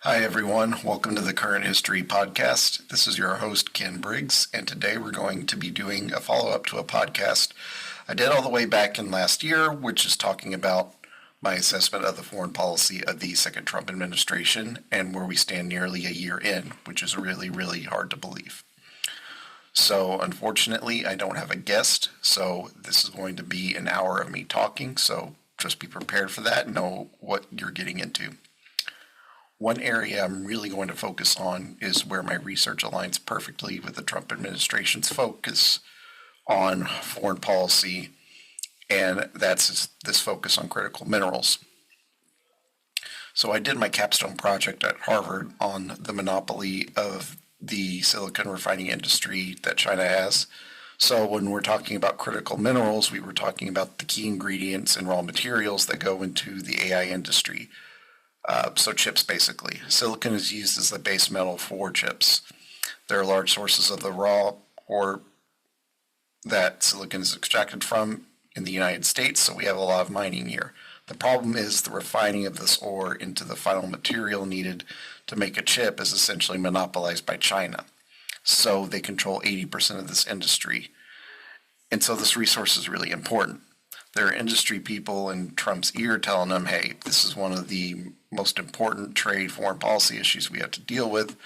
Hi, everyone. Welcome to the Current History Podcast. This is your host, Ken Briggs, and today we're going to be doing a follow-up to a podcast I did all the way back in last year, which is talking about my assessment of the foreign policy of the second Trump administration and where we stand nearly a year in, which is really, really hard to believe. So, unfortunately, I don't have a guest, so this is going to be an hour of me talking, so just be prepared for that and know what you're getting into. One area I'm really going to focus on is where my research aligns perfectly with the Trump administration's focus on foreign policy, and that's this focus on critical minerals. So I did my capstone project at Harvard on the monopoly of the silicon refining industry that China has. So when we're talking about critical minerals, we were talking about the key ingredients and raw materials that go into the AI industry. So chips, basically. Silicon is used as the base metal for chips. There are large sources of the raw ore that silicon is extracted from in the United States, so we have a lot of mining here. The problem is the refining of this ore into the final material needed to make a chip is essentially monopolized by China. So they control 80% of this industry. And so this resource is really important. There are industry people in Trump's ear telling them, hey, this is one of the most important trade foreign policy issues we have to deal with,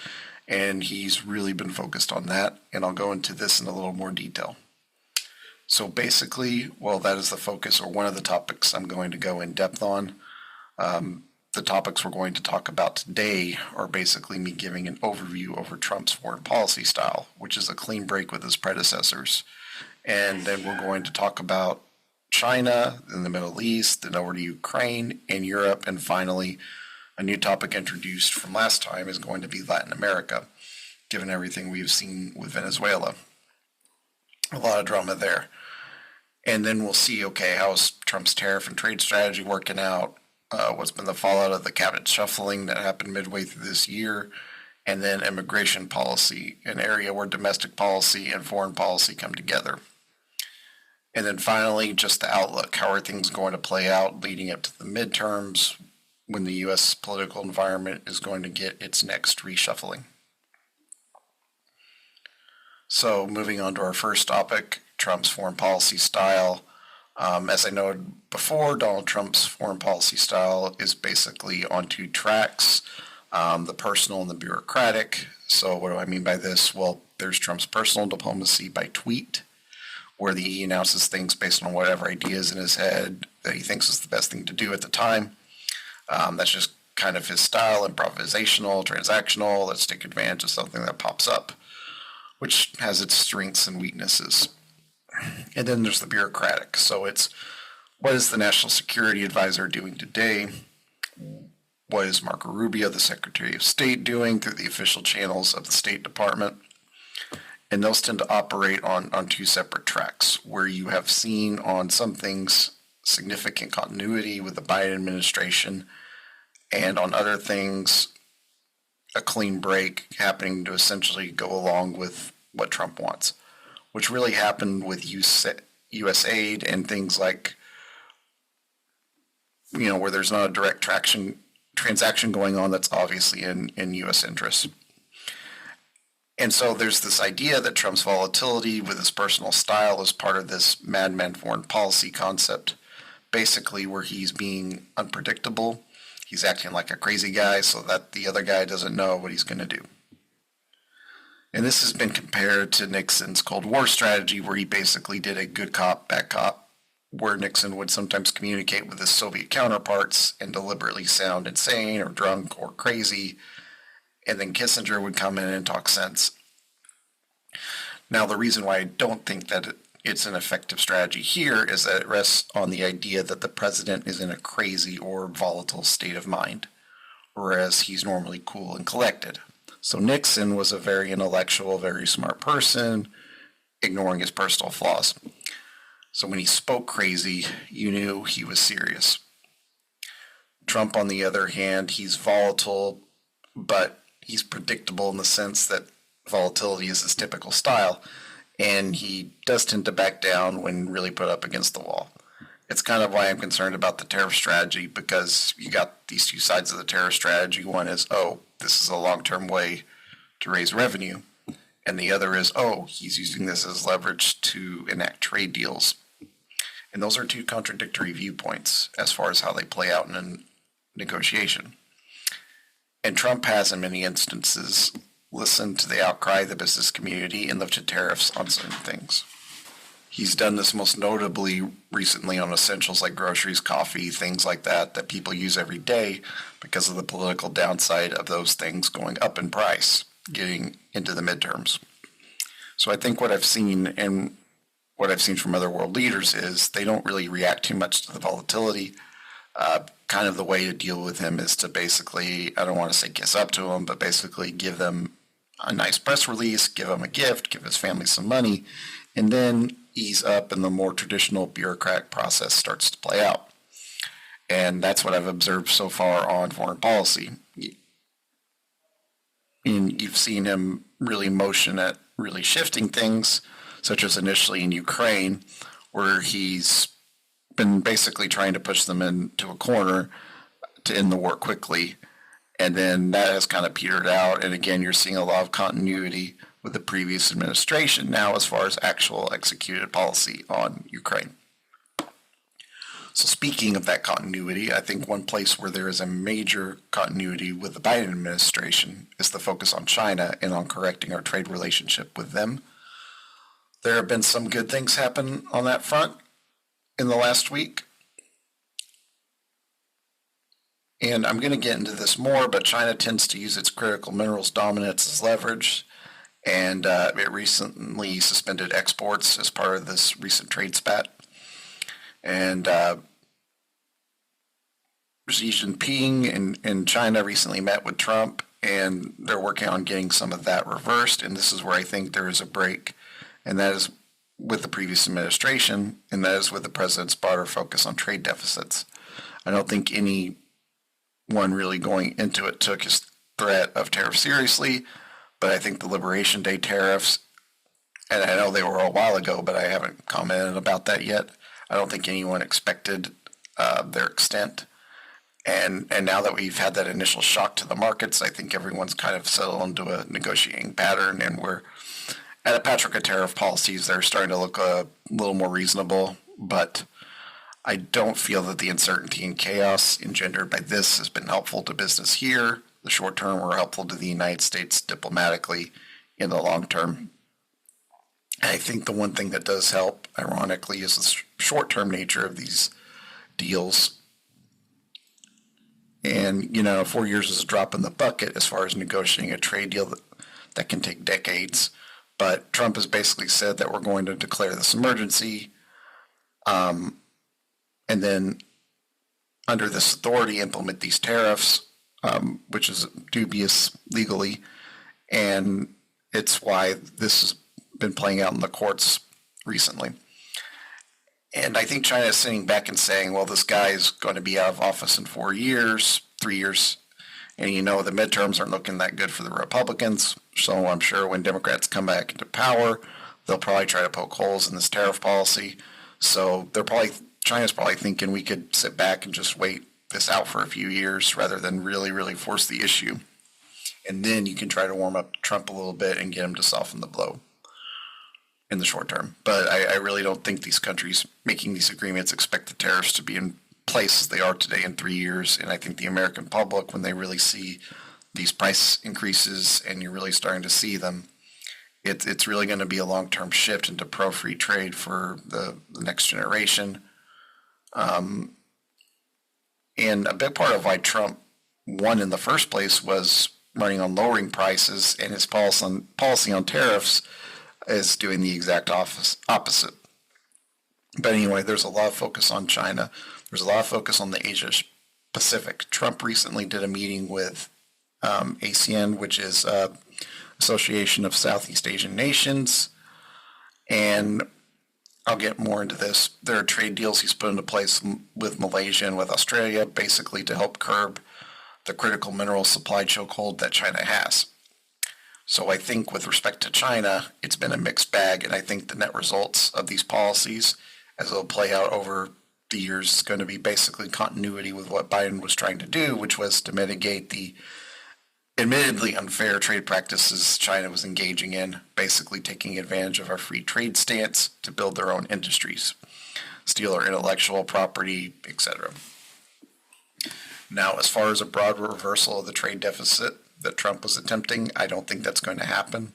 and he's really been focused on that, and I'll go into this in a little more detail. So basically, well, that is the focus, or one of the topics I'm going to go in depth on. The topics we're going to talk about today are basically me giving an overview over Trump's foreign policy style, which is a clean break with his predecessors. And then we're going to talk about China, in the Middle East, then over to Ukraine and Europe, and finally, a new topic introduced from last time is going to be Latin America, given everything we've seen with Venezuela. A lot of drama there. And then we'll see, okay, how's Trump's tariff and trade strategy working out? What's been the fallout of the cabinet shuffling that happened midway through this year? And then immigration policy, an area where domestic policy and foreign policy come together. And then finally, just the outlook. How are things going to play out leading up to the midterms when the U.S. political environment is going to get its next reshuffling? So moving on to our first topic, Trump's foreign policy style. As I noted before, Donald Trump's foreign policy style is basically on two tracks, the personal and the bureaucratic. So what do I mean by this? Well, there's Trump's personal diplomacy by tweet, where he announces things based on whatever ideas in his head that he thinks is the best thing to do at the time. That's just kind of his style, improvisational, transactional. Let's take advantage of something that pops up, which has its strengths and weaknesses. And then there's the bureaucratic. So it's, what is the National Security Advisor doing today? What is Marco Rubio, the Secretary of State, doing through the official channels of the State Department? And those tend to operate on two separate tracks, where you have seen on some things significant continuity with the Biden administration, and on other things a clean break happening to essentially go along with what Trump wants, which really happened with U.S. aid and things like, where there's not a direct transaction going on that's obviously in U.S. interest. And so there's this idea that Trump's volatility with his personal style is part of this madman foreign policy concept, basically where he's being unpredictable. He's acting like a crazy guy so that the other guy doesn't know what he's going to do. And this has been compared to Nixon's Cold War strategy, where he basically did a good cop, bad cop, where Nixon would sometimes communicate with his Soviet counterparts and deliberately sound insane or drunk or crazy, and then Kissinger would come in and talk sense. Now, the reason why I don't think that it's an effective strategy here is that it rests on the idea that the president is in a crazy or volatile state of mind, whereas he's normally cool and collected. So Nixon was a very intellectual, very smart person, ignoring his personal flaws. So when he spoke crazy, you knew he was serious. Trump, on the other hand, he's volatile, but he's predictable in the sense that volatility is his typical style, and he does tend to back down when really put up against the wall. It's kind of why I'm concerned about the tariff strategy, because you got these two sides of the tariff strategy. One is, oh, this is a long-term way to raise revenue. And the other is, oh, he's using this as leverage to enact trade deals. And those are two contradictory viewpoints as far as how they play out in a negotiation. And Trump has, in many instances, listened to the outcry of the business community and lifted tariffs on certain things. He's done this most notably recently on essentials like groceries, coffee, things like that people use every day because of the political downside of those things going up in price, getting into the midterms. So I think what I've seen and what I've seen from other world leaders is they don't really react too much to the volatility. Kind of the way to deal with him is to basically, I don't want to say kiss up to him, but basically give them a nice press release, give him a gift, give his family some money, and then ease up and the more traditional bureaucratic process starts to play out. And that's what I've observed so far on foreign policy. And you've seen him really motion at really shifting things, such as initially in Ukraine, where he's been basically trying to push them into a corner to end the war quickly. And then that has kind of petered out. And again, you're seeing a lot of continuity with the previous administration now as far as actual executed policy on Ukraine. So speaking of that continuity, I think one place where there is a major continuity with the Biden administration is the focus on China and on correcting our trade relationship with them. There have been some good things happen on that front in the last week. And I'm going to get into this more, but China tends to use its critical minerals dominance as leverage. And it recently suspended exports as part of this recent trade spat. And Xi Jinping in China recently met with Trump, and they're working on getting some of that reversed. And this is where I think there is a break, and that is with the previous administration, and that is with the president's broader focus on trade deficits. I don't think anyone really going into it took his threat of tariffs seriously. But I think the Liberation Day tariffs, and I know they were a while ago, but I haven't commented about that yet. I don't think anyone expected their extent. And now that we've had that initial shock to the markets, I think everyone's kind of settled into a negotiating pattern, and we're at a patchwork of tariff policies that are starting to look a little more reasonable. But I don't feel that the uncertainty and chaos engendered by this has been helpful to business here. The short term were helpful to the United States diplomatically in the long term. And I think the one thing that does help, ironically, is the short-term nature of these deals. And, 4 years is a drop in the bucket as far as negotiating a trade deal that can take decades. But Trump has basically said that we're going to declare this emergency, and then under this authority implement these tariffs, which is dubious legally, and it's why this has been playing out in the courts recently. And I think China is sitting back and saying, well, this guy is going to be out of office in 4 years, 3 years, and the midterms aren't looking that good for the Republicans, so I'm sure when Democrats come back into power, they'll probably try to poke holes in this tariff policy. So China's probably thinking we could sit back and just wait this out for a few years rather than really, really force the issue. And then you can try to warm up Trump a little bit and get him to soften the blow in the short term. But I really don't think these countries making these agreements expect the tariffs to be in place as they are today in 3 years. And I think the American public, when they really see these price increases and you're really starting to see them, it's really going to be a long-term shift into pro-free trade for the next generation. And a big part of why Trump won in the first place was running on lowering prices, and his policy on tariffs is doing the exact opposite. But anyway, there's a lot of focus on China. There's a lot of focus on the Asia Pacific. Trump recently did a meeting with ASEAN, which is Association of Southeast Asian Nations, and I'll get more into this. There are trade deals he's put into place with Malaysia and with Australia, basically to help curb the critical mineral supply chokehold that China has. So I think with respect to China, it's been a mixed bag, and I think the net results of these policies, as they'll play out over the years, is going to be basically continuity with what Biden was trying to do, which was to mitigate the admittedly unfair trade practices China was engaging in, basically taking advantage of our free trade stance to build their own industries, steal our intellectual property, etc. Now, as far as a broad reversal of the trade deficit that Trump was attempting, I don't think that's going to happen.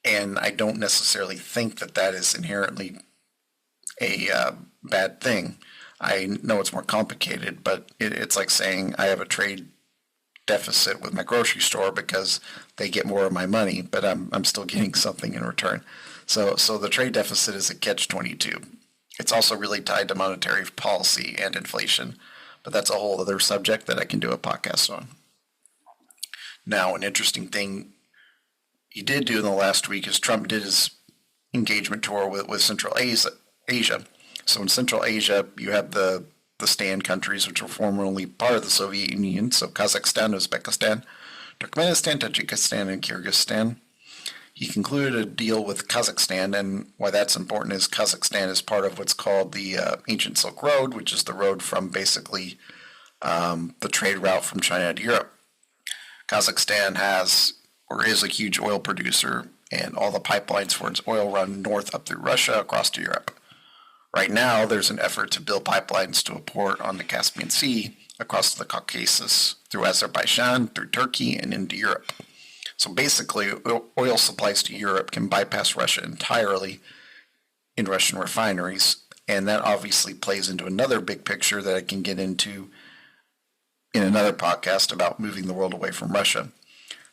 And I don't necessarily think that that is inherently a bad thing. I know it's more complicated, but it's like saying I have a trade deficit with my grocery store because they get more of my money, but I'm still getting something in return. So the trade deficit is a catch-22. It's also really tied to monetary policy and inflation, but that's a whole other subject that I can do a podcast on. Now, an interesting thing he did do in the last week is Trump did his engagement tour with Central Asia. So in Central Asia, you have the Stan countries, which were formerly part of the Soviet Union, so Kazakhstan, Uzbekistan, Turkmenistan, Tajikistan, and Kyrgyzstan. He concluded a deal with Kazakhstan, and why that's important is Kazakhstan is part of what's called the Ancient Silk Road, which is the road from basically the trade route from China to Europe. Kazakhstan has, or is, a huge oil producer, and all the pipelines for its oil run north up through Russia across to Europe. Right now, there's an effort to build pipelines to a port on the Caspian Sea across the Caucasus, through Azerbaijan, through Turkey, and into Europe. So basically, oil supplies to Europe can bypass Russia entirely in Russian refineries, and that obviously plays into another big picture that I can get into in another podcast about moving the world away from Russia.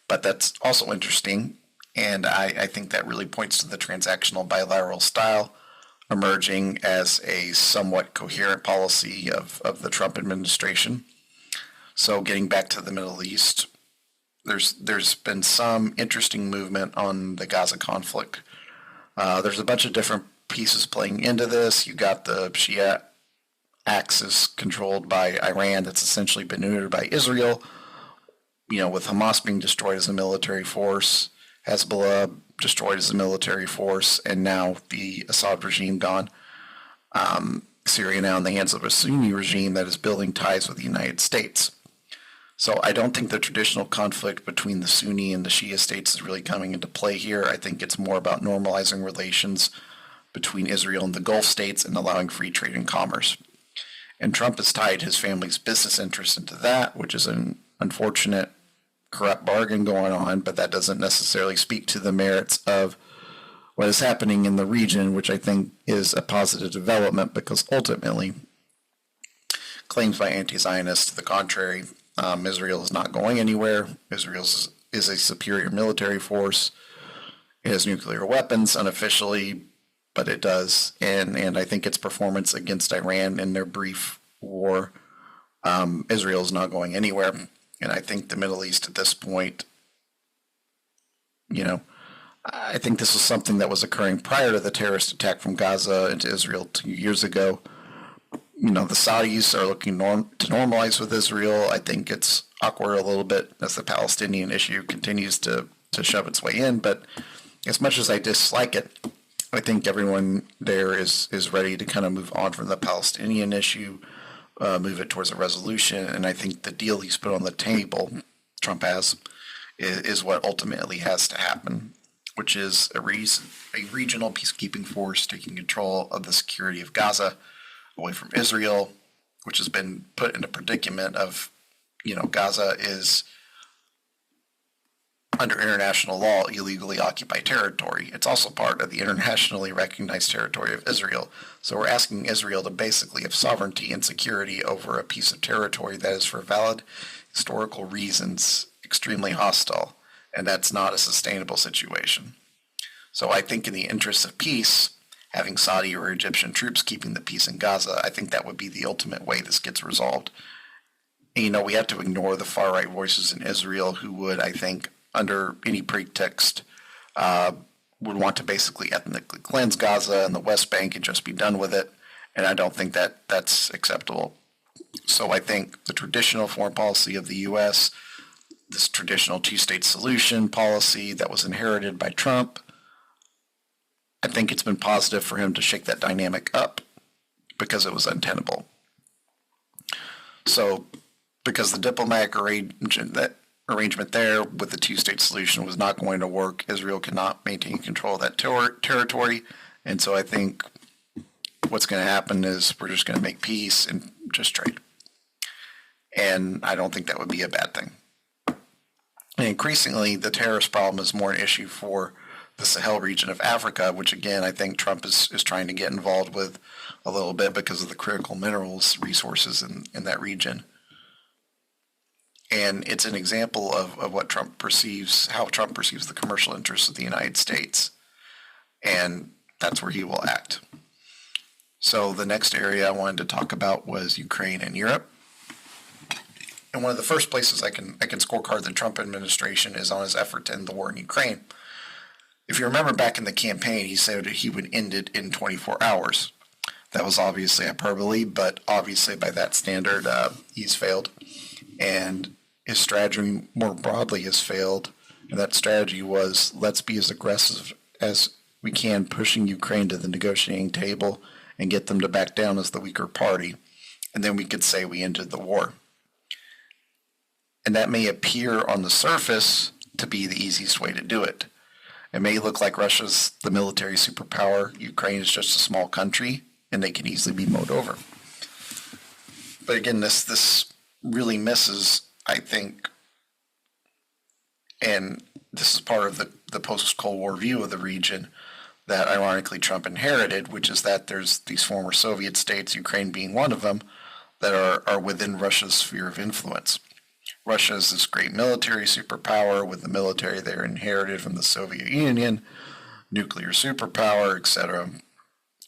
But that's also interesting, and I think that really points to the transactional bilateral style emerging as a somewhat coherent policy of the Trump administration. So getting back to the Middle East, there's been some interesting movement on the Gaza conflict. There's a bunch of different pieces playing into this. You got the Shia axis controlled by Iran that's essentially been neutered by Israel, with Hamas being destroyed as a military force, Hezbollah destroyed as a military force, and now the Assad regime gone. Syria now in the hands of a Sunni regime that is building ties with the United States. So I don't think the traditional conflict between the Sunni and the Shia states is really coming into play here. I think it's more about normalizing relations between Israel and the Gulf states and allowing free trade and commerce. And Trump has tied his family's business interests into that, which is an unfortunate, corrupt bargain going on, but that doesn't necessarily speak to the merits of what is happening in the region, which I think is a positive development because ultimately, claims by anti-Zionists to the contrary, Israel is not going anywhere. Israel is a superior military force. It has nuclear weapons unofficially, but it does. And I think its performance against Iran in their brief war, Israel is not going anywhere. And I think the Middle East at this point, I think this was something that was occurring prior to the terrorist attack from Gaza into Israel 2 years ago. The Saudis are looking to normalize with Israel. I think it's awkward a little bit as the Palestinian issue continues to shove its way in. But as much as I dislike it, I think everyone there is ready to kind of move on from the Palestinian issue, move it towards a resolution. And I think the deal he's put on the table, Trump has, is what ultimately has to happen, which is a regional peacekeeping force taking control of the security of Gaza away from Israel, which has been put in a predicament of, Gaza is under international law illegally occupied territory. It's also part of the internationally recognized territory of Israel. So we're asking Israel to basically have sovereignty and security over a piece of territory that is for valid historical reasons extremely hostile, and that's not a sustainable situation. So I think in the interest of peace, having Saudi or Egyptian troops keeping the peace in Gaza, I think that would be the ultimate way this gets resolved. And, we have to ignore the far-right voices in Israel who would, I think, under any pretext, would want to basically ethnically cleanse Gaza and the West Bank and just be done with it. And I don't think that that's acceptable. So I think the traditional foreign policy of the U.S., this traditional two-state solution policy that was inherited by Trump, I think it's been positive for him to shake that dynamic up because it was untenable. So, because the diplomatic arrangement that arrangement there with the two-state solution was not going to work. Israel could not maintain control of that territory. And so I think what's going to happen is we're just going to make peace and just trade. And I don't think that would be a bad thing. And increasingly, the tariffs problem is more an issue for the Sahel region of Africa, which again, I think Trump is trying to get involved with a little bit because of the critical minerals resources in that region. And it's an example of how Trump perceives the commercial interests of the United States. And that's where he will act. So the next area I wanted to talk about was Ukraine and Europe. And one of the first places I can scorecard the Trump administration is on his effort to end the war in Ukraine. If you remember back in the campaign, he said he would end it in 24 hours. That was obviously hyperbole, but obviously by that standard, he's failed. And his strategy more broadly has failed. And that strategy was, let's be as aggressive as we can, pushing Ukraine to the negotiating table and get them to back down as the weaker party. And then we could say we ended the war. And that may appear on the surface to be the easiest way to do it. It may look like Russia's the military superpower, Ukraine is just a small country, and they can easily be mowed over. But again, this really misses, I think, and this is part of the post-Cold War view of the region that ironically Trump inherited, which is that there's these former Soviet states, Ukraine being one of them, that are within Russia's sphere of influence. Russia is this great military superpower with the military they inherited from the Soviet Union, nuclear superpower, etc.,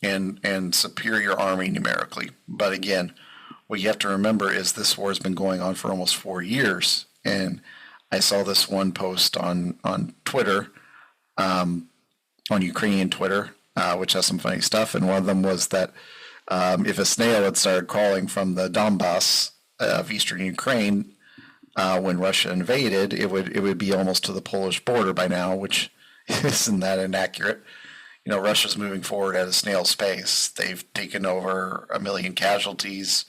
and superior army numerically. But again, what you have to remember is this war has been going on for almost 4 years. And I saw this one post on Twitter, on Ukrainian Twitter, which has some funny stuff. And one of them was that if a snail had started crawling from the Donbass of eastern Ukraine when Russia invaded, it would be almost to the Polish border by now, which isn't that inaccurate. You know, Russia's moving forward at a snail's pace. They've taken over 1 million casualties.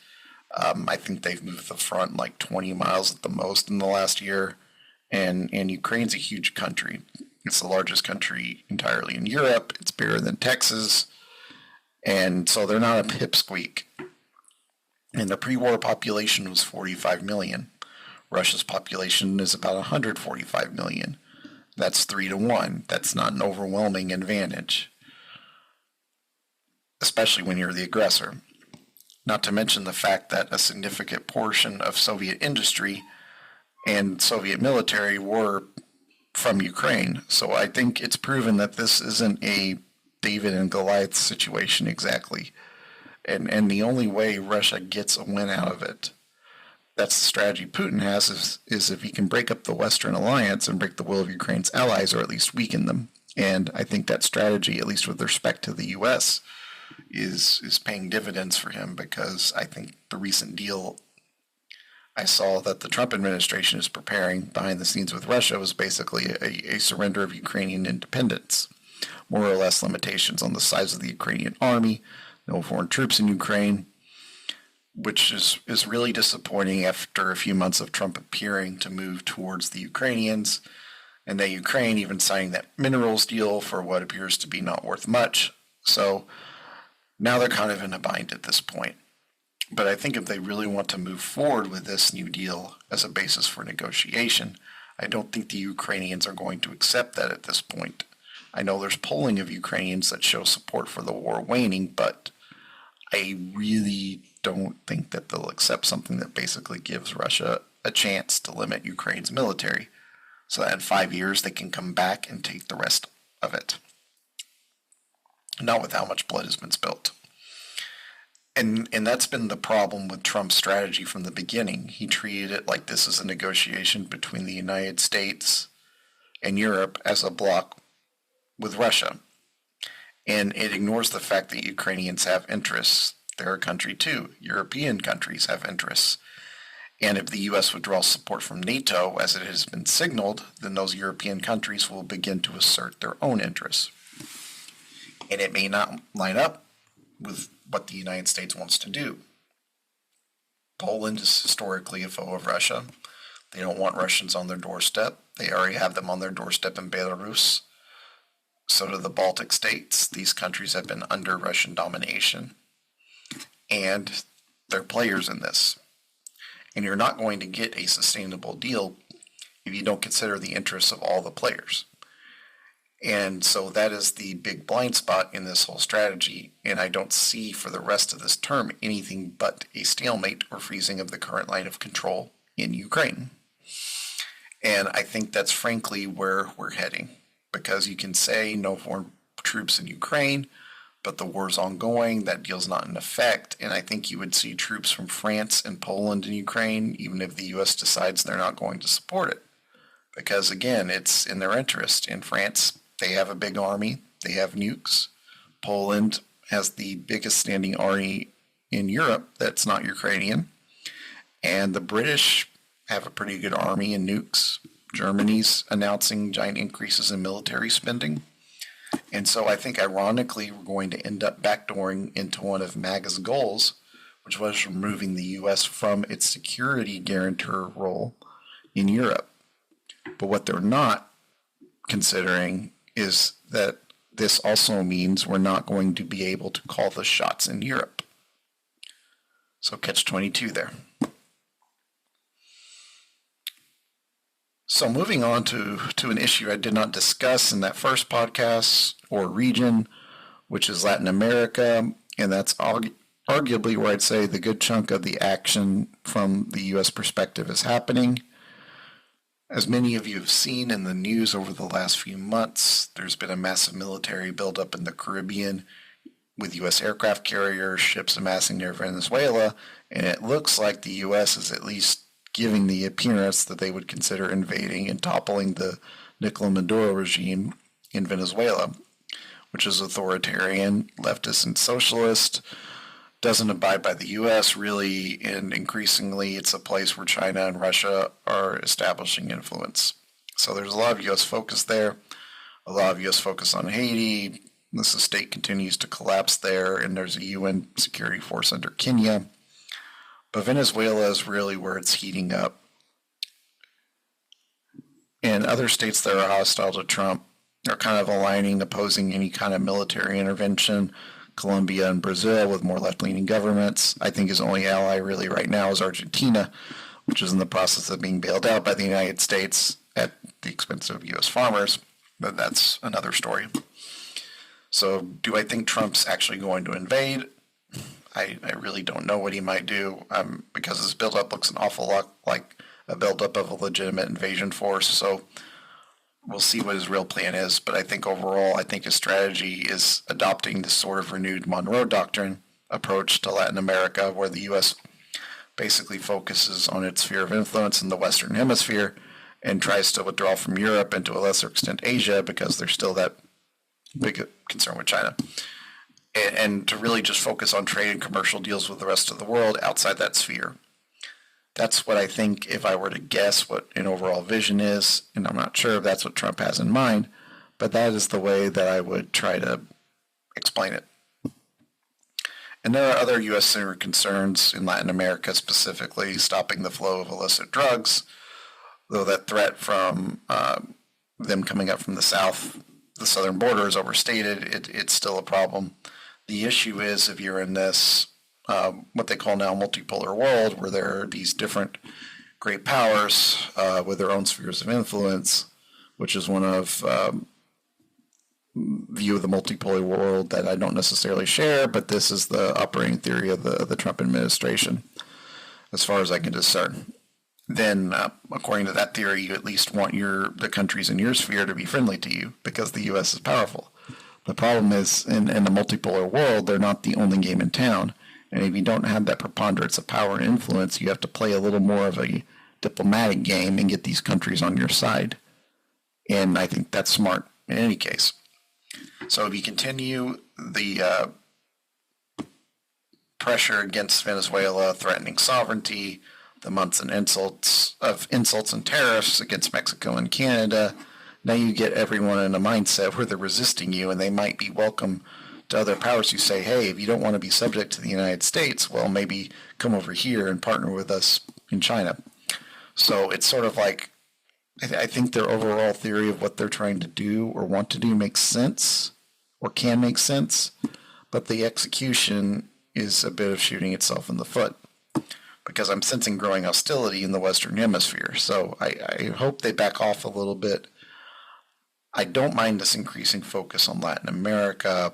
I think they've moved the front like 20 miles at the most in the last year. And Ukraine's a huge country. It's the largest country entirely in Europe. It's bigger than Texas. And so they're not a pipsqueak. And the pre-war population was 45 million. Russia's population is about 145 million. That's 3 to 1. That's not an overwhelming advantage, especially when you're the aggressor. Not to mention the fact that a significant portion of Soviet industry and Soviet military were from Ukraine. So I think it's proven that this isn't a David and Goliath situation exactly. And the only way Russia gets a win out of it, that's the strategy Putin has, is if he can break up the Western alliance and break the will of Ukraine's allies, or at least weaken them. And I think that strategy, at least with respect to the U.S., is paying dividends for him, because I think the recent deal I saw that the Trump administration is preparing behind the scenes with Russia was basically a surrender of Ukrainian independence. More or less limitations on the size of the Ukrainian army, no foreign troops in Ukraine, which is really disappointing after a few months of Trump appearing to move towards the Ukrainians, and that Ukraine even signing that minerals deal for what appears to be not worth much. So now they're kind of in a bind at this point. But I think if they really want to move forward with this new deal as a basis for negotiation, I don't think the Ukrainians are going to accept that at this point. I know there's polling of Ukrainians that show support for the war waning, but I really don't think that they'll accept something that basically gives Russia a chance to limit Ukraine's military, so that in 5 years they can come back and take the rest of it. Not with how much blood has been spilt. And that's been the problem with Trump's strategy from the beginning. He treated it like this is a negotiation between the United States and Europe as a bloc with Russia. And it ignores the fact that Ukrainians have interests. They're a country too. European countries have interests. And if the U.S. withdraws support from NATO, as it has been signaled, then those European countries will begin to assert their own interests. And it may not line up with what the United States wants to do. Poland is historically a foe of Russia. They don't want Russians on their doorstep. They already have them on their doorstep in Belarus. So do the Baltic states. These countries have been under Russian domination. And they're players in this. And you're not going to get a sustainable deal if you don't consider the interests of all the players. And so that is the big blind spot in this whole strategy. And I don't see for the rest of this term anything but a stalemate or freezing of the current line of control in Ukraine. And I think that's frankly where we're heading. Because you can say no foreign troops in Ukraine, but the war's ongoing, that deal's not in effect, and I think you would see troops from France and Poland in Ukraine, even if the U.S. decides they're not going to support it. Because again, it's in their interest. In France, they have a big army, they have nukes. Poland has the biggest standing army in Europe that's not Ukrainian. And the British have a pretty good army and nukes. Germany's announcing giant increases in military spending. And so I think ironically we're going to end up backdooring into one of MAGA's goals, which was removing the U.S. from its security guarantor role in Europe. But what they're not considering is that this also means we're not going to be able to call the shots in Europe. So catch-22 there. So moving on to an issue I did not discuss in that first podcast or region, which is Latin America, and that's arguably where I'd say the good chunk of the action from the U.S. perspective is happening. As many of you have seen in the news over the last few months, there's been a massive military buildup in the Caribbean with U.S. aircraft carriers, ships amassing near Venezuela, and it looks like the U.S. is at least giving the appearance that they would consider invading and toppling the Nicolas Maduro regime in Venezuela, which is authoritarian, leftist, and socialist, doesn't abide by the U.S. really, and increasingly it's a place where China and Russia are establishing influence. So there's a lot of U.S. focus there, a lot of U.S. focus on Haiti. The state continues to collapse there, and there's a UN security force under Kenya. But Venezuela is really where it's heating up. And other states that are hostile to Trump are kind of aligning, opposing any kind of military intervention. Colombia and Brazil with more left-leaning governments. I think his only ally really right now is Argentina, which is in the process of being bailed out by the United States at the expense of U.S. farmers. But that's another story. So do I think Trump's actually going to invade? I really don't know what he might do because his buildup looks an awful lot like a buildup of a legitimate invasion force. So we'll see what his real plan is. But I think overall, I think his strategy is adopting this sort of renewed Monroe Doctrine approach to Latin America, where the U.S. basically focuses on its sphere of influence in the Western Hemisphere and tries to withdraw from Europe and to a lesser extent Asia because there's still that big concern with China. And to really just focus on trade and commercial deals with the rest of the world outside that sphere. That's what I think, if I were to guess what an overall vision is, and I'm not sure if that's what Trump has in mind, but that is the way that I would try to explain it. And there are other U.S.-centered concerns in Latin America, specifically stopping the flow of illicit drugs, though that threat from them coming up from the south, the southern border, is overstated. It's still a problem. The issue is if you're in this, what they call now multipolar world, where there are these different great powers with their own spheres of influence, which is one of view of the multipolar world that I don't necessarily share, but this is the operating theory of the Trump administration, as far as I can discern. Then, according to that theory, you at least want the countries in your sphere to be friendly to you because the U.S. is powerful. The problem is, in the multipolar world, they're not the only game in town. And if you don't have that preponderance of power and influence, you have to play a little more of a diplomatic game and get these countries on your side. And I think that's smart in any case. So if you continue the pressure against Venezuela, threatening sovereignty, the months and insults and tariffs against Mexico and Canada, now you get everyone in a mindset where they're resisting you, and they might be welcome to other powers who say, hey, if you don't want to be subject to the United States, well, maybe come over here and partner with us in China. So it's sort of like I think their overall theory of what they're trying to do or want to do makes sense or can make sense, but the execution is a bit of shooting itself in the foot because I'm sensing growing hostility in the Western Hemisphere. So I hope they back off a little bit. I don't mind this increasing focus on Latin America.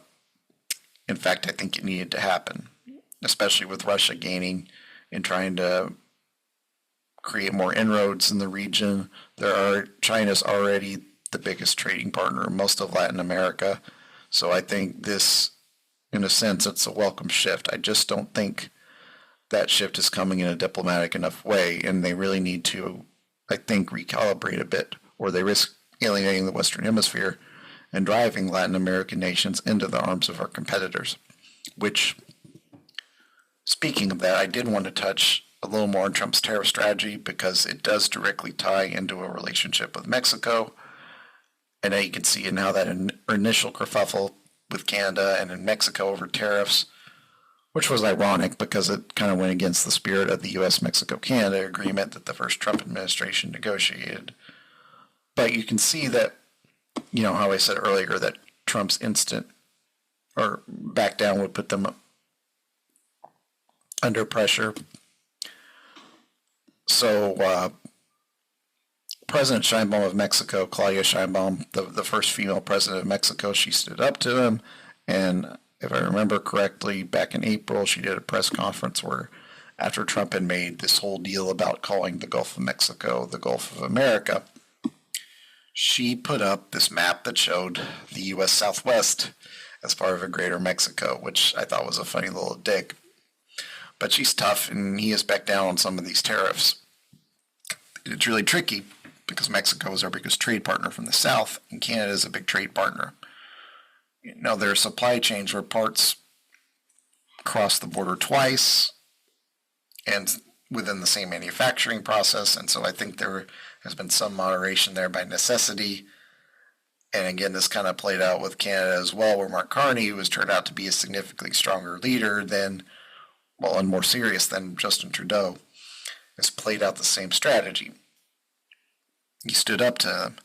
In fact, I think it needed to happen, especially with Russia gaining and trying to create more inroads in the region. China's already the biggest trading partner in most of Latin America. So I think this, in a sense, it's a welcome shift. I just don't think that shift is coming in a diplomatic enough way, and they really need to, I think, recalibrate a bit, or they risk alienating the Western Hemisphere and driving Latin American nations into the arms of our competitors. Which, speaking of that, I did want to touch a little more on Trump's tariff strategy because it does directly tie into a relationship with Mexico. And now you can see in how that initial kerfuffle with Canada and in Mexico over tariffs, which was ironic because it kind of went against the spirit of the U.S.-Mexico-Canada agreement that the first Trump administration negotiated. But you can see that, how I said earlier, that Trump's instant or back down would put them under pressure. So President Sheinbaum of Mexico, Claudia Sheinbaum, the first female president of Mexico, she stood up to him. And if I remember correctly, back in April, she did a press conference where after Trump had made this whole deal about calling the Gulf of Mexico the Gulf of America, she put up this map that showed the U.S. Southwest as part of a greater Mexico, which I thought was a funny little dig. But she's tough, and he has backed down on some of these tariffs. It's really tricky because Mexico is our biggest trade partner from the South, and Canada is a big trade partner. There are supply chains where parts cross the border twice and within the same manufacturing process, and so I think there has been some moderation there by necessity. And again, this kind of played out with Canada as well, where Mark Carney, who has turned out to be a significantly stronger leader and more serious than Justin Trudeau, has played out the same strategy. He stood up to him,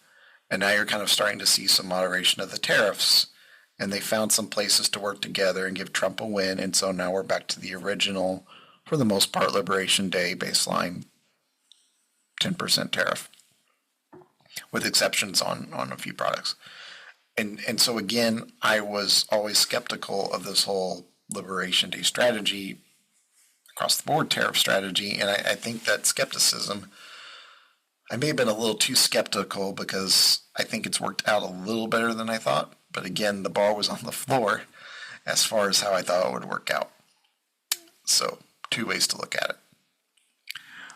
and now you're kind of starting to see some moderation of the tariffs, and they found some places to work together and give Trump a win, and so now we're back to the original, for the most part, Liberation Day baseline 10% tariff, with exceptions on a few products. And so again, I was always skeptical of this whole Liberation Day strategy, across the board tariff strategy, and I think that skepticism, I may have been a little too skeptical because I think it's worked out a little better than I thought, but again, the ball was on the floor as far as how I thought it would work out. So, two ways to look at it.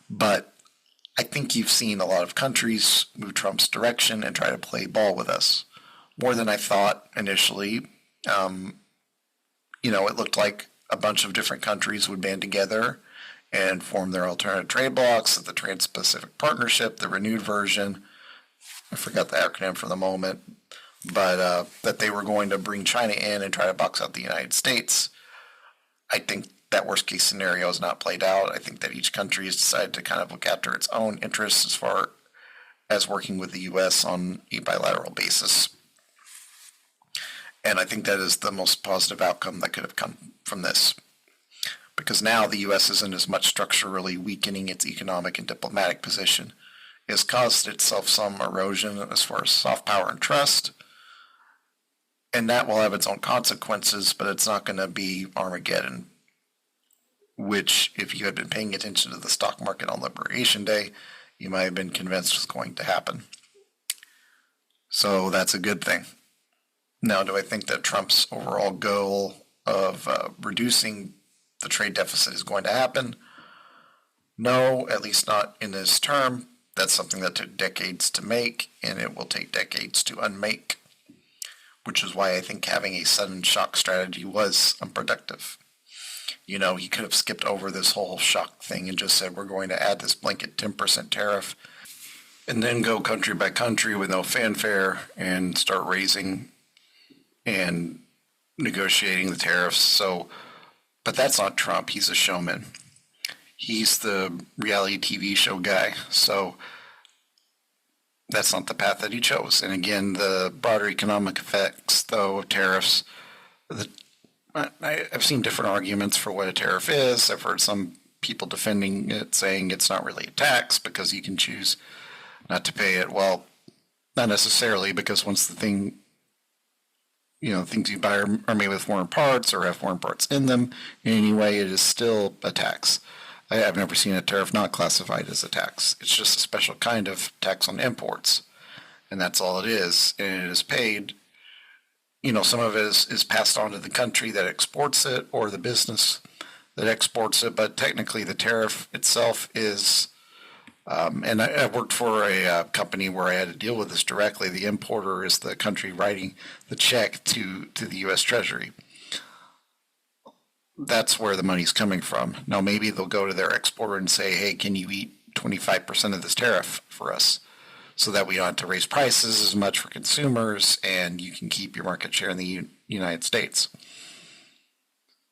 But I think you've seen a lot of countries move Trump's direction and try to play ball with us. More than I thought initially. It looked like a bunch of different countries would band together and form their alternative trade blocs, the Trans-Pacific Partnership, the renewed version. I forgot the acronym for the moment, but that they were going to bring China in and try to box out the United States. I think that worst case scenario is not played out. I think that each country has decided to kind of look after its own interests as far as working with the U.S. on a bilateral basis. And I think that is the most positive outcome that could have come from this. Because now the U.S. isn't as much structurally weakening its economic and diplomatic position. It has caused itself some erosion as far as soft power and trust. And that will have its own consequences, but it's not going to be Armageddon, which, if you had been paying attention to the stock market on Liberation Day, you might have been convinced was going to happen. So that's a good thing. Now, do I think that Trump's overall goal of reducing the trade deficit is going to happen? No, at least not in this term. That's something that took decades to make, and it will take decades to unmake, which is why I think having a sudden shock strategy was unproductive. He could have skipped over this whole shock thing and just said, we're going to add this blanket 10% tariff, and then go country by country with no fanfare and start raising and negotiating the tariffs. But that's not Trump. He's a showman. He's the reality TV show guy. So that's not the path that he chose. And again, the broader economic effects, though, of tariffs, the, I've seen different arguments for what a tariff is. I've heard some people defending it, saying it's not really a tax because you can choose not to pay it. Well, not necessarily, because once the thing, things you buy are made with foreign parts or have foreign parts in them, in any way, it is still a tax. I've never seen a tariff not classified as a tax. It's just a special kind of tax on imports, and that's all it is. And it is paid. Some of it is passed on to the country that exports it or the business that exports it, but technically the tariff itself is, and I worked for a company where I had to deal with this directly. The importer is the country writing the check to the U.S. Treasury. That's where the money's coming from. Now, maybe they'll go to their exporter and say, hey, can you eat 25% of this tariff for us so that we don't have to raise prices as much for consumers and you can keep your market share in the United States.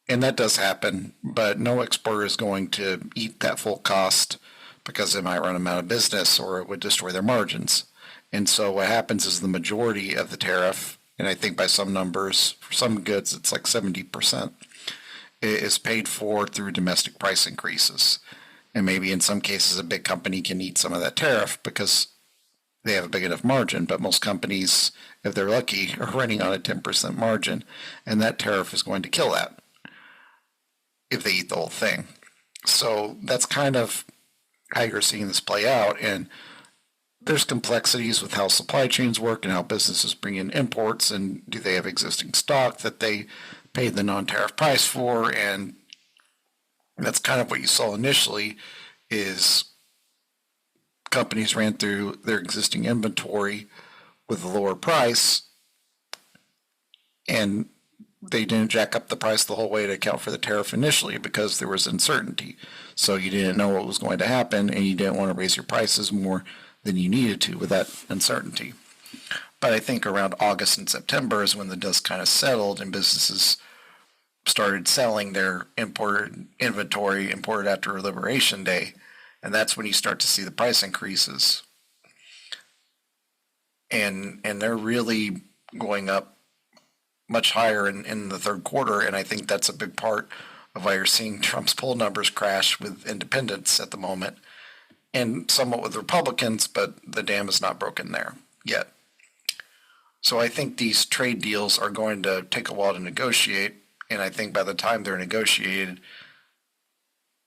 And that does happen, but no exporter is going to eat that full cost because it might run them out of business or it would destroy their margins. And so what happens is the majority of the tariff, and I think by some numbers, for some goods, it's like 70%, is paid for through domestic price increases. And maybe in some cases a big company can eat some of that tariff because they have a big enough margin, but most companies, if they're lucky, are running on a 10% margin, and that tariff is going to kill that if they eat the whole thing. So that's kind of how you're seeing this play out, and there's complexities with how supply chains work and how businesses bring in imports, and do they have existing stock that they paid the non-tariff price for, and that's kind of what you saw initially is companies ran through their existing inventory with a lower price, and they didn't jack up the price the whole way to account for the tariff initially because there was uncertainty. So you didn't know what was going to happen, and you didn't want to raise your prices more than you needed to with that uncertainty. But I think around August and September is when the dust kind of settled and businesses started selling their imported inventory imported after Liberation Day. And that's when you start to see the price increases. And they're really going up much higher in the third quarter. And I think that's a big part of why you're seeing Trump's poll numbers crash with independents at the moment. And somewhat with Republicans, but the dam is not broken there yet. So I think these trade deals are going to take a while to negotiate. And I think by the time they're negotiated,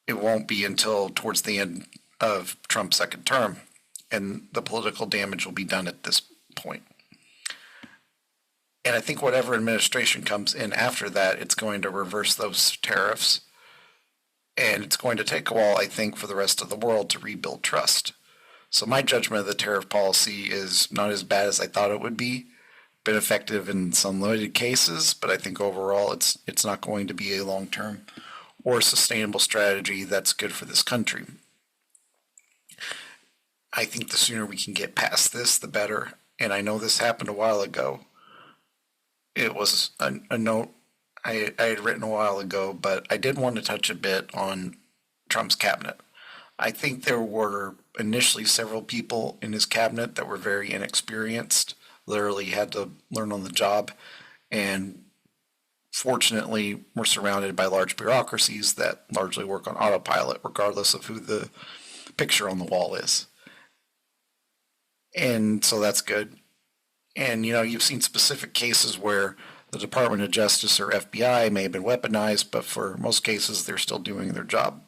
it won't be until towards the end of Trump's second term, and the political damage will be done at this point. And I think whatever administration comes in after that, it's going to reverse those tariffs, and it's going to take a while, I think, for the rest of the world to rebuild trust. So my judgment of the tariff policy is not as bad as I thought it would be. Been effective in some limited cases, but I think overall it's not going to be a long-term or sustainable strategy that's good for this country. I think the sooner we can get past this, the better. And I know this happened a while ago. It was a note I had written a while ago, but I did want to touch a bit on Trump's cabinet. I think there were initially several people in his cabinet that were very inexperienced, literally had to learn on the job, and fortunately, we're surrounded by large bureaucracies that largely work on autopilot, regardless of who the picture on the wall is. And so that's good. And, you've seen specific cases where the Department of Justice or FBI may have been weaponized, but for most cases, they're still doing their job.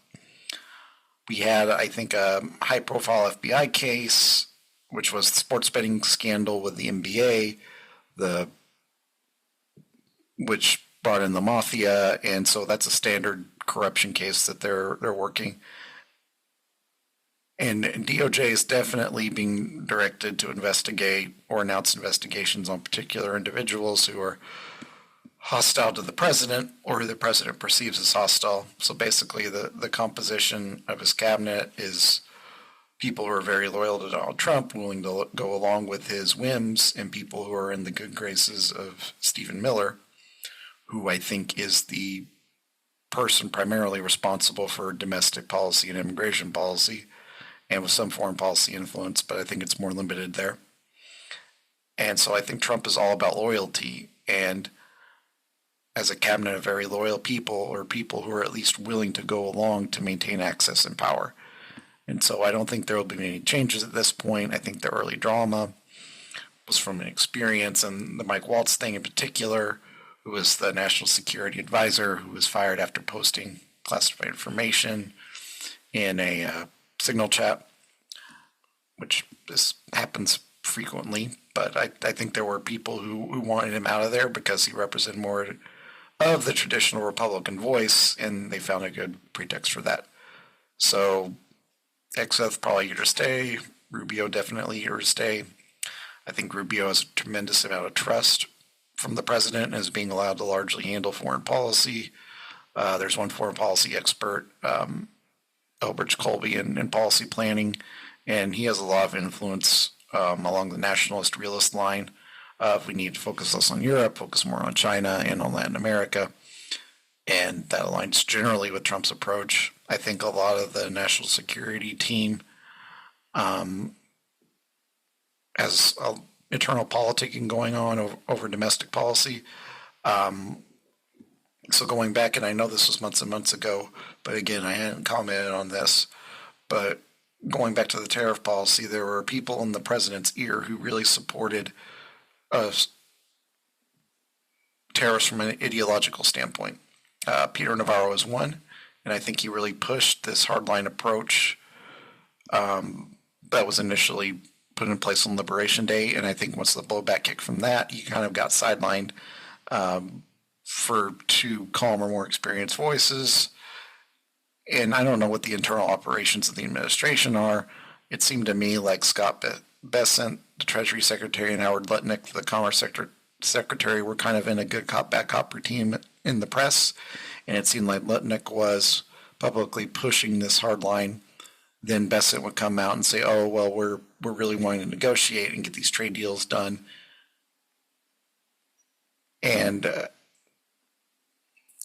We had, I think, a high-profile FBI case, which was the sports betting scandal with the NBA, which brought in the mafia, and so that's a standard corruption case that they're working. And DOJ is definitely being directed to investigate or announce investigations on particular individuals who are hostile to the president or who the president perceives as hostile. So basically the composition of his cabinet is people who are very loyal to Donald Trump, willing to go along with his whims, and people who are in the good graces of Stephen Miller, who I think is the person primarily responsible for domestic policy and immigration policy, and with some foreign policy influence, but I think it's more limited there. And so I think Trump is all about loyalty, and as a cabinet of very loyal people, or people who are at least willing to go along to maintain access and power. And so I don't think there will be any changes at this point. I think the early drama was from an experience, and the Mike Waltz thing in particular, who was the national security advisor, who was fired after posting classified information in a signal chat, which this happens frequently. But I think there were people who wanted him out of there because he represented more of the traditional Republican voice, and they found a good pretext for that. So Exeth probably here to stay. Rubio definitely here to stay. I think Rubio has a tremendous amount of trust from the president and is being allowed to largely handle foreign policy. There's one foreign policy expert, Elbridge Colby, in policy planning, and he has a lot of influence along the nationalist realist line. We need to focus less on Europe, focus more on China and on Latin America. And that aligns generally with Trump's approach. I think a lot of the national security team has internal politicking going on over domestic policy. So going back, and I know this was months and months ago, but again, I hadn't commented on this, but going back to the tariff policy, there were people in the president's ear who really supported tariffs from an ideological standpoint. Peter Navarro is one, and I think he really pushed this hardline approach that was initially put in place on Liberation Day, and I think once the blowback kicked from that, he kind of got sidelined for two calmer, more experienced voices. And I don't know what the internal operations of the administration are. It seemed to me like Scott Bessent, the Treasury Secretary, and Howard Lutnick, the Commerce Secretary, were kind of in a good cop, bad cop routine in the press. And it seemed like Lutnick was publicly pushing this hard line. Then Bessent would come out and say, oh, well, we're really wanting to negotiate and get these trade deals done. And,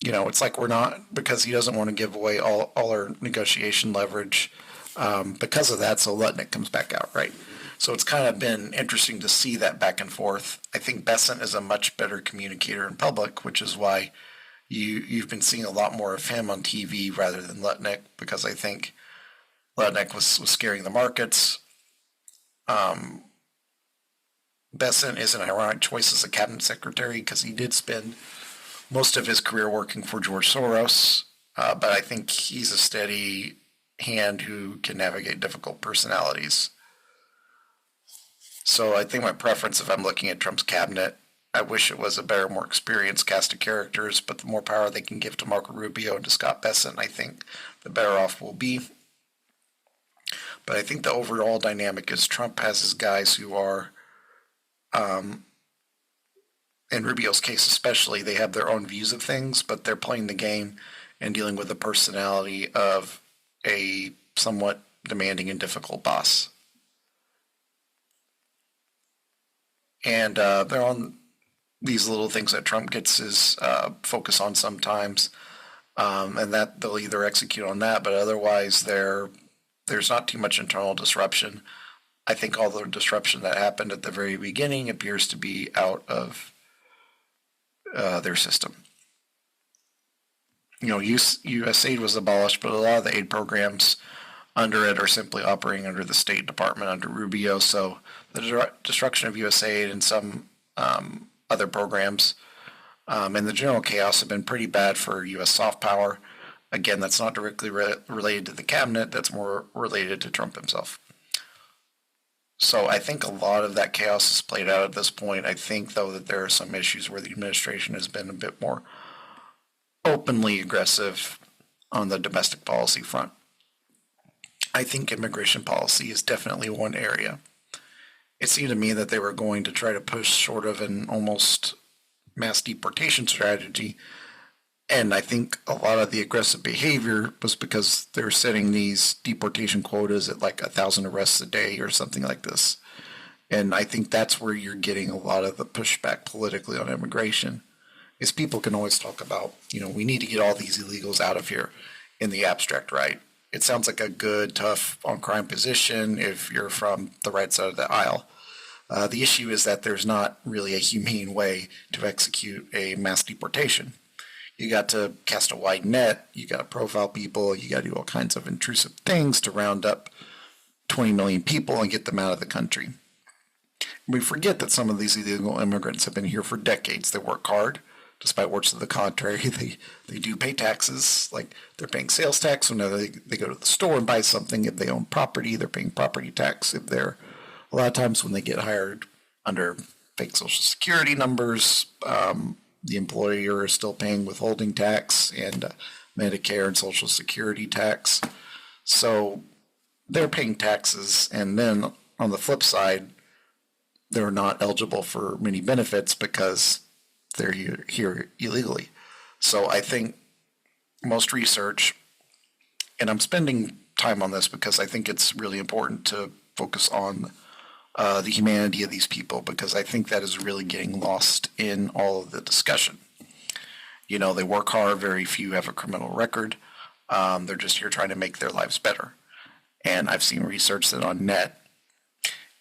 it's like we're not, because he doesn't want to give away all our negotiation leverage because of that, so Lutnick comes back out, right? So it's kind of been interesting to see that back and forth. I think Bessent is a much better communicator in public, which is why you've been seeing a lot more of him on TV rather than Lutnick, because I think Lutnick was scaring the markets. Bessent is an ironic choice as a cabinet secretary because he did spend most of his career working for George Soros, but I think he's a steady hand who can navigate difficult personalities. So I think my preference, if I'm looking at Trump's cabinet, I wish it was a better, more experienced cast of characters, but the more power they can give to Marco Rubio and to Scott Bessent, I think the better off we'll be. But I think the overall dynamic is Trump has his guys who are, in Rubio's case especially, they have their own views of things, but they're playing the game and dealing with the personality of a somewhat demanding and difficult boss. And they're on these little things that Trump gets his focus on sometimes, and that they'll either execute on that, but otherwise there's not too much internal disruption. I think all the disruption that happened at the very beginning appears to be out of their system. U.S. aid was abolished, but a lot of the aid programs under it are simply operating under the State Department under Rubio. So the destruction of U.S. aid and some other programs and the general chaos have been pretty bad for U.S. soft power. Again, that's not directly related to the cabinet. That's more related to Trump himself. So I think a lot of that chaos is played out at this point. I think, though, that there are some issues where the administration has been a bit more openly aggressive on the domestic policy front. I think immigration policy is definitely one area. It seemed to me that they were going to try to push sort of an almost mass deportation strategy. And I think a lot of the aggressive behavior was because they're setting these deportation quotas at like 1,000 arrests a day or something like this. And I think that's where you're getting a lot of the pushback politically on immigration, is people can always talk about, we need to get all these illegals out of here in the abstract, right? It sounds like a good, tough on crime position if you're from the right side of the aisle. The issue is that there's not really a humane way to execute a mass deportation. You got to cast a wide net, you got to profile people, you got to do all kinds of intrusive things to round up 20 million people and get them out of the country. We forget that some of these illegal immigrants have been here for decades. They work hard, despite words to the contrary. They do pay taxes, like they're paying sales tax whenever they go to the store and buy something. If they own property, they're paying property tax. If they're, a lot of times when they get hired under fake social security numbers, the employer is still paying withholding tax and Medicare and social security tax. So they're paying taxes, and then on the flip side, they're not eligible for many benefits because they're here illegally. So I think most research, and I'm spending time on this because I think it's really important to focus on the humanity of these people, because I think that is really getting lost in all of the discussion. They work hard, very few have a criminal record. They're just here trying to make their lives better. And I've seen research that on net,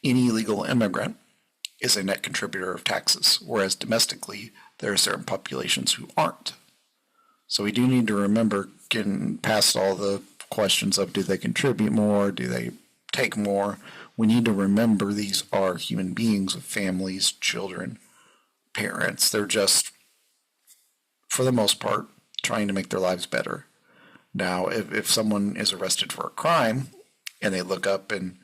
any illegal immigrant is a net contributor of taxes, whereas domestically, there are certain populations who aren't. So we do need to remember, getting past all the questions of do they contribute more, do they take more, we need to remember these are human beings with families, children, parents. They're just, for the most part, trying to make their lives better. Now, if someone is arrested for a crime and they look up and,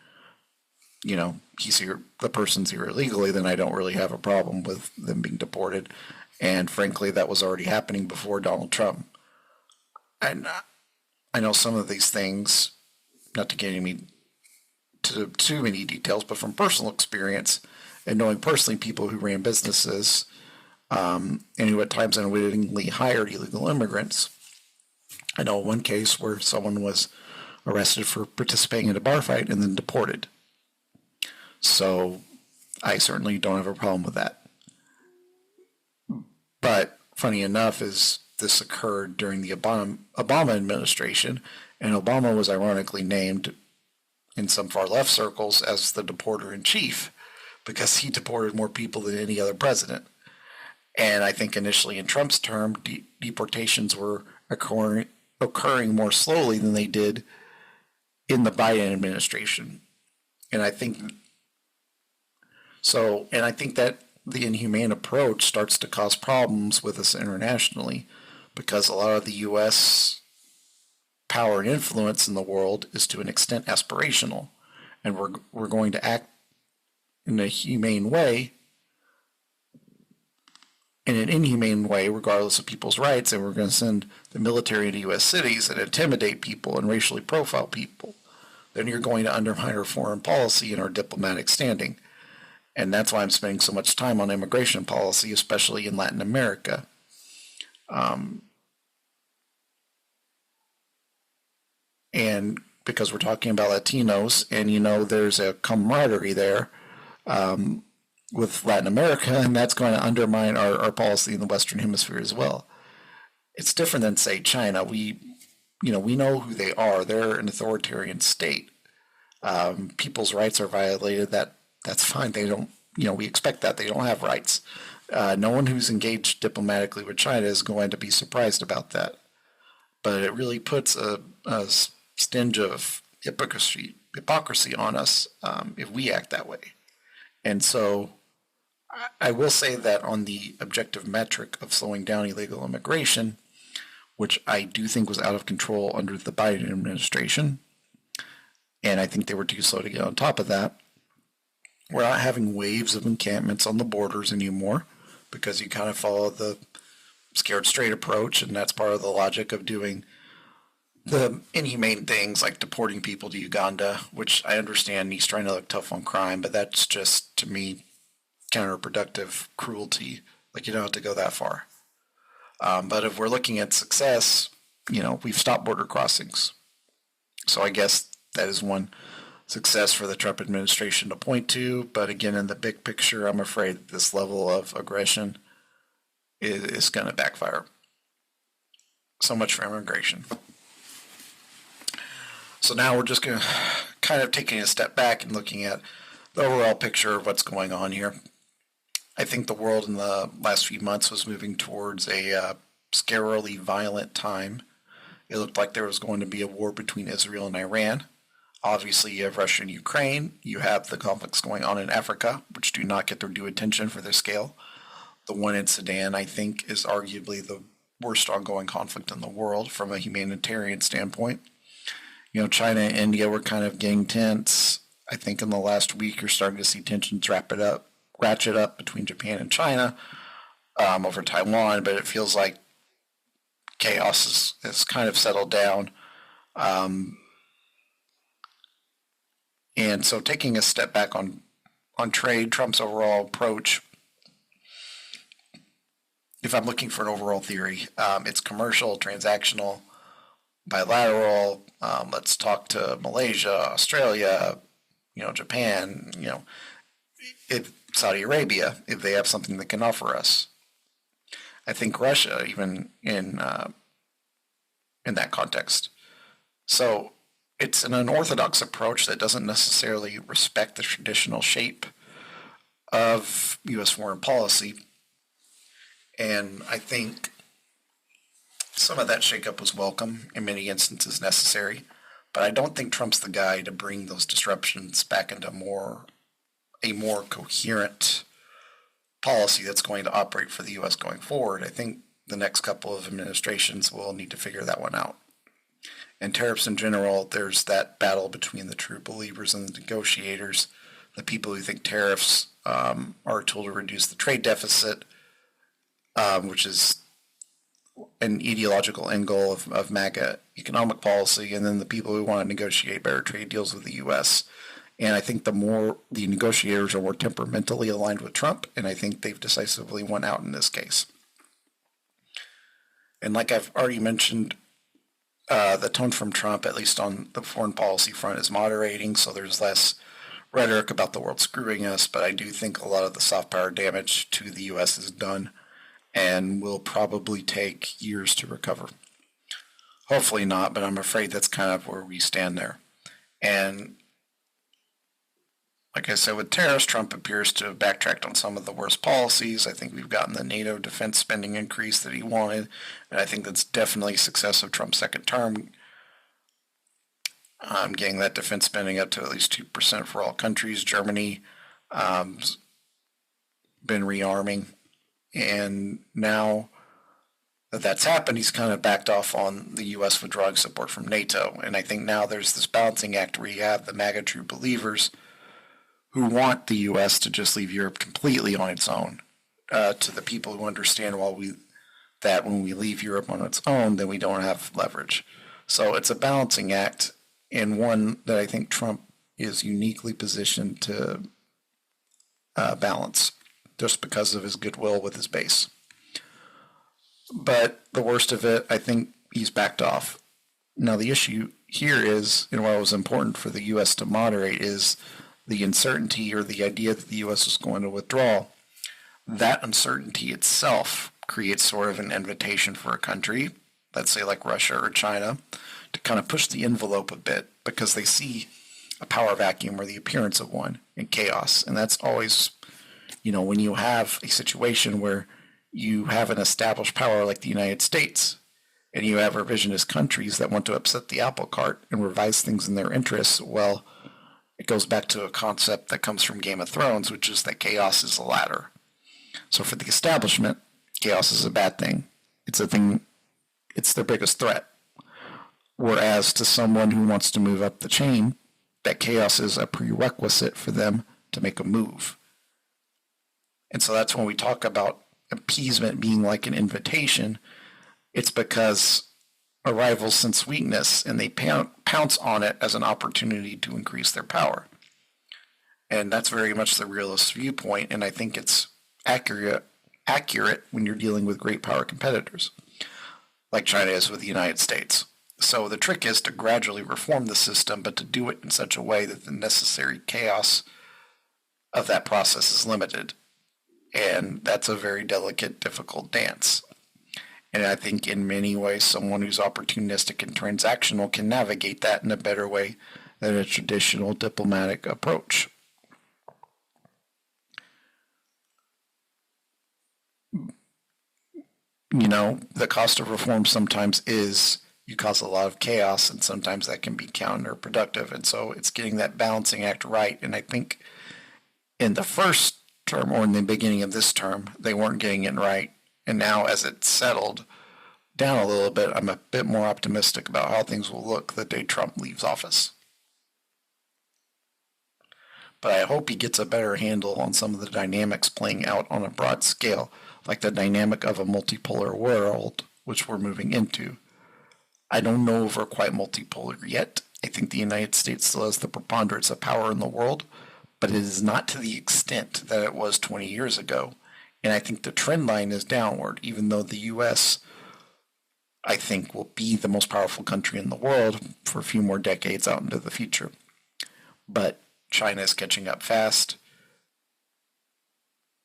he's here, the person's here illegally, then I don't really have a problem with them being deported. And frankly, that was already happening before Donald Trump. And I know some of these things, not to get into too many details, but from personal experience and knowing personally people who ran businesses and who at times unwittingly hired illegal immigrants. I know one case where someone was arrested for participating in a bar fight and then deported. So I certainly don't have a problem with that. But funny enough is this occurred during the Obama administration, and Obama was ironically named in some far left circles as the deporter in chief because he deported more people than any other president. And I think initially in Trump's term, deportations were occurring more slowly than they did in the Biden administration. And I think that the inhumane approach starts to cause problems with us internationally, because a lot of the U.S. power and influence in the world is to an extent aspirational, and we're going to act in a humane way, in an inhumane way, regardless of people's rights, and we're going to send the military into U.S. cities and intimidate people and racially profile people. Then you're going to undermine our foreign policy and our diplomatic standing. And that's why I'm spending so much time on immigration policy, especially in Latin America. And because we're talking about Latinos, and there's a camaraderie there with Latin America, and that's going to undermine our policy in the Western Hemisphere as well. It's different than, say, China. We know who they are. They're an authoritarian state. People's rights are violated. That's fine. They don't, we expect that. They don't have rights. No one who's engaged diplomatically with China is going to be surprised about that. But it really puts a stinge of hypocrisy on us if we act that way. And so I will say that on the objective metric of slowing down illegal immigration, which I do think was out of control under the Biden administration, and I think they were too slow to get on top of that, we're not having waves of encampments on the borders anymore, because you kind of follow the scared straight approach, and that's part of the logic of doing the inhumane things like deporting people to Uganda, which I understand he's trying to look tough on crime, but that's just, to me, counterproductive cruelty. Like, you don't have to go that far. But if we're looking at success, we've stopped border crossings. So I guess that is one success for the Trump administration to point to. But again, in the big picture, I'm afraid this level of aggression is going to backfire. So much for immigration. So now we're just going to kind of taking a step back and looking at the overall picture of what's going on here. I think the world in the last few months was moving towards a scarily violent time. It looked like there was going to be a war between Israel and Iran. Obviously, you have Russia and Ukraine. You have the conflicts going on in Africa, which do not get their due attention for their scale. The one in Sudan, I think, is arguably the worst ongoing conflict in the world from a humanitarian standpoint. You know, China and India were kind of getting tense. I think in the last week you're starting to see tensions ratchet up between Japan and China over Taiwan, but it feels like chaos has kind of settled down. And so taking a step back on trade, Trump's overall approach, if I'm looking for an overall theory, it's commercial, transactional, bilateral. Let's talk to Malaysia, Australia, Japan, if Saudi Arabia, if they have something that can offer us. I think Russia, even in that context. So it's an unorthodox approach that doesn't necessarily respect the traditional shape of U.S. foreign policy. And I think some of that shakeup was welcome, in many instances necessary, but I don't think Trump's the guy to bring those disruptions back into a more coherent policy that's going to operate for the U.S. going forward. I think the next couple of administrations will need to figure that one out. And tariffs in general, there's that battle between the true believers and the negotiators, the people who think tariffs are a tool to reduce the trade deficit, which is an ideological end goal of MAGA economic policy, and then the people who want to negotiate better trade deals with the U.S. And I think the negotiators are more temperamentally aligned with Trump, and I think they've decisively won out in this case. And like I've already mentioned, the tone from Trump, at least on the foreign policy front, is moderating, so there's less rhetoric about the world screwing us, but I do think a lot of the soft power damage to the U.S. is done and will probably take years to recover. Hopefully not, but I'm afraid that's kind of where we stand there. And like I said, with tariffs, Trump appears to have backtracked on some of the worst policies. I think we've gotten the NATO defense spending increase that he wanted, and I think that's definitely a success of Trump's second term. Getting that defense spending up to at least 2% for all countries. Germany been rearming, and now that that's happened, he's kind of backed off on the U.S. withdrawing support from NATO. And I think now there's this balancing act where you have the MAGA true believers who want the U.S. to just leave Europe completely on its own, to the people who understand that when we leave Europe on its own, then we don't have leverage. So it's a balancing act, and one that I think Trump is uniquely positioned to balance, just because of his goodwill with his base. But the worst of it, I think he's backed off. Now the issue here is, and what was important for the U.S. to moderate, is the uncertainty or the idea that the U.S. is going to withdraw. That uncertainty itself creates sort of an invitation for a country, let's say like Russia or China, to kind of push the envelope a bit because they see a power vacuum or the appearance of one in chaos. And that's always, when you have a situation where you have an established power like the United States and you have revisionist countries that want to upset the apple cart and revise things in their interests, well, it goes back to a concept that comes from Game of Thrones, which is that chaos is a ladder. So for the establishment, chaos is a bad thing. It's their biggest threat. Whereas to someone who wants to move up the chain, that chaos is a prerequisite for them to make a move. And so that's when we talk about appeasement being like an invitation. It's because a rival sense weakness and they pounce on it as an opportunity to increase their power. And that's very much the realist viewpoint, and I think it's accurate when you're dealing with great power competitors, like China is with the United States. So the trick is to gradually reform the system, but to do it in such a way that the necessary chaos of that process is limited. And that's a very delicate, difficult dance. And I think in many ways, someone who's opportunistic and transactional can navigate that in a better way than a traditional diplomatic approach. The cost of reform sometimes is you cause a lot of chaos, and sometimes that can be counterproductive. And so it's getting that balancing act right. And I think in the first term or in the beginning of this term, they weren't getting it right. And now, as it's settled down a little bit, I'm a bit more optimistic about how things will look the day Trump leaves office. But I hope he gets a better handle on some of the dynamics playing out on a broad scale, like the dynamic of a multipolar world, which we're moving into. I don't know if we're quite multipolar yet. I think the United States still has the preponderance of power in the world, but it is not to the extent that it was 20 years ago. And I think the trend line is downward, even though the U.S., I think, will be the most powerful country in the world for a few more decades out into the future. But China is catching up fast.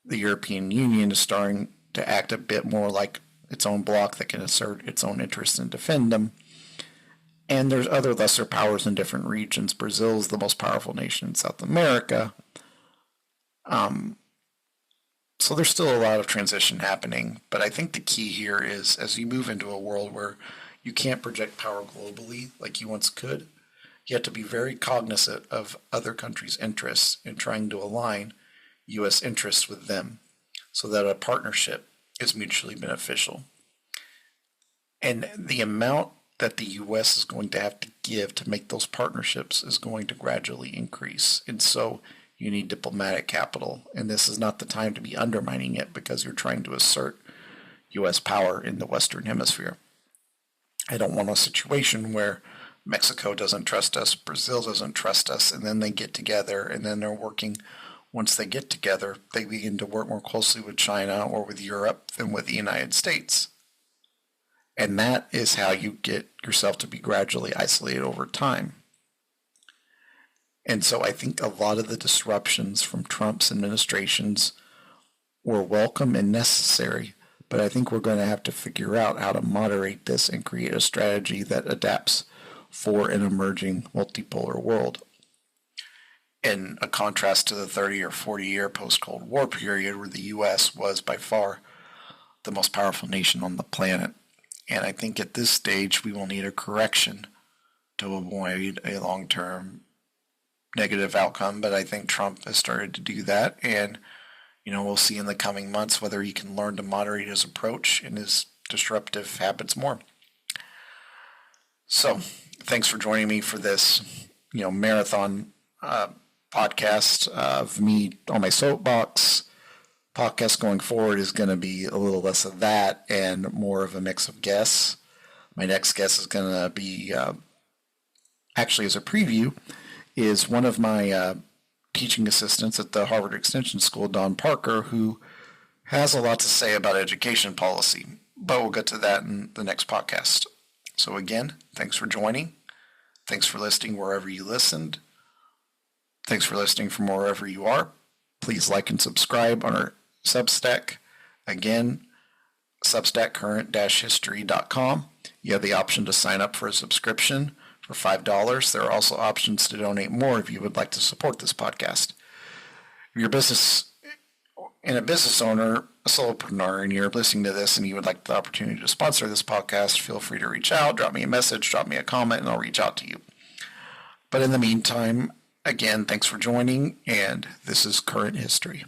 The European Union is starting to act a bit more like its own bloc that can assert its own interests and defend them. And there's other lesser powers in different regions. Brazil is the most powerful nation in South America. So there's still a lot of transition happening. But I think the key here is, as you move into a world where you can't project power globally like you once could, you have to be very cognizant of other countries' interests and trying to align U.S. interests with them so that a partnership is mutually beneficial. And the amount that the U.S. is going to have to give to make those partnerships is going to gradually increase. And so you need diplomatic capital. And this is not the time to be undermining it because you're trying to assert U.S. power in the Western Hemisphere. I don't want a situation where Mexico doesn't trust us, Brazil doesn't trust us, and then they get together, and then they're working. Once they get together, they begin to work more closely with China or with Europe than with the United States. And that is how you get yourself to be gradually isolated over time. And so I think a lot of the disruptions from Trump's administrations were welcome and necessary, but I think we're going to have to figure out how to moderate this and create a strategy that adapts for an emerging multipolar world. In a contrast to the 30 or 40 year post-Cold War period where the U.S. was by far the most powerful nation on the planet. And I think at this stage we will need a correction to avoid a long-term negative outcome. But I think Trump has started to do that. And, we'll see in the coming months whether he can learn to moderate his approach and his disruptive habits more. So thanks for joining me for this, marathon podcast of me on my soapbox. Podcast going forward is going to be a little less of that and more of a mix of guests. My next guest is going to be, actually as a preview, is one of my teaching assistants at the Harvard Extension School, Don Parker, who has a lot to say about education policy. But we'll get to that in the next podcast. So again, thanks for joining. Thanks for listening wherever you listened. Thanks for listening from wherever you are. Please like and subscribe on our Substack. Again, substackcurrent-history.com. You have the option to sign up for a subscription for $5. There are also options to donate more if you would like to support this podcast. If you're a business owner, a solopreneur, and you're listening to this and you would like the opportunity to sponsor this podcast, feel free to reach out, drop me a message, drop me a comment, and I'll reach out to you. But in the meantime, again, thanks for joining, and this is Current History.